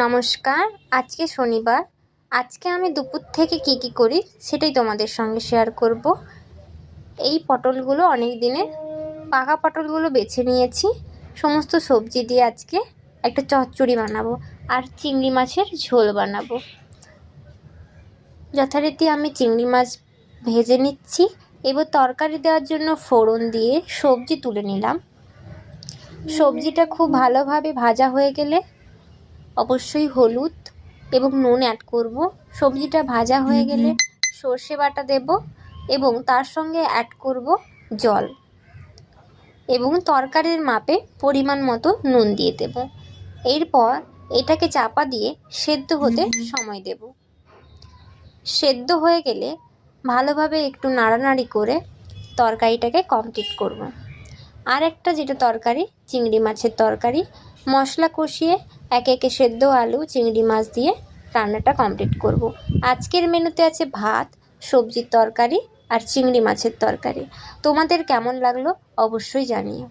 নমস্কার। আজকে শনিবার। আজকে আমি দুপুর থেকে কি করি সেটাই তোমাদের সঙ্গে শেয়ার করব। এই পটলগুলো অনেক দিনের পাকা পটলগুলো বেছে নিয়েছি। সমস্ত সবজি দিয়ে আজকে একটা চচ্চড়ি বানাবো আর চিংড়ি মাছের ঝোল বানাবো। যথারীতি আমি চিংড়ি মাছ ভেজে নিচ্ছি। এবার তরকারি দেওয়ার জন্য ফোড়ন দিয়ে সবজি তুলে নিলাম। সবজিটা খুব ভালোভাবে ভাজা হয়ে গেলে অবশ্যই হলুদ এবং নুন অ্যাড করব। সবজিটা ভাজা হয়ে গেলে সর্ষে বাটা দেব এবং তার সঙ্গে অ্যাড করব জল এবং তরকারির মাপে পরিমাণ মতো নুন দিয়ে দেব। এরপর এটাকে চাপা দিয়ে সেদ্ধ হতে সময় দেব। সেদ্ধ হয়ে গেলে ভালোভাবে একটু নাড়ানাড়ি করে তরকারিটাকে কমপ্লিট করব। আর একটা যেটা তরকারি, চিংড়ি মাছের তরকারি, মশলা কষিয়ে একে একে সেদ্ধ আলু চিংড়ি মাছ দিয়ে রান্নাটা কমপ্লিট করব। আজকের মেনুতে আছে ভাত, সবজির তরকারি আর চিংড়ি মাছের তরকারি। তোমাদের কেমন লাগলো অবশ্যই জানিও।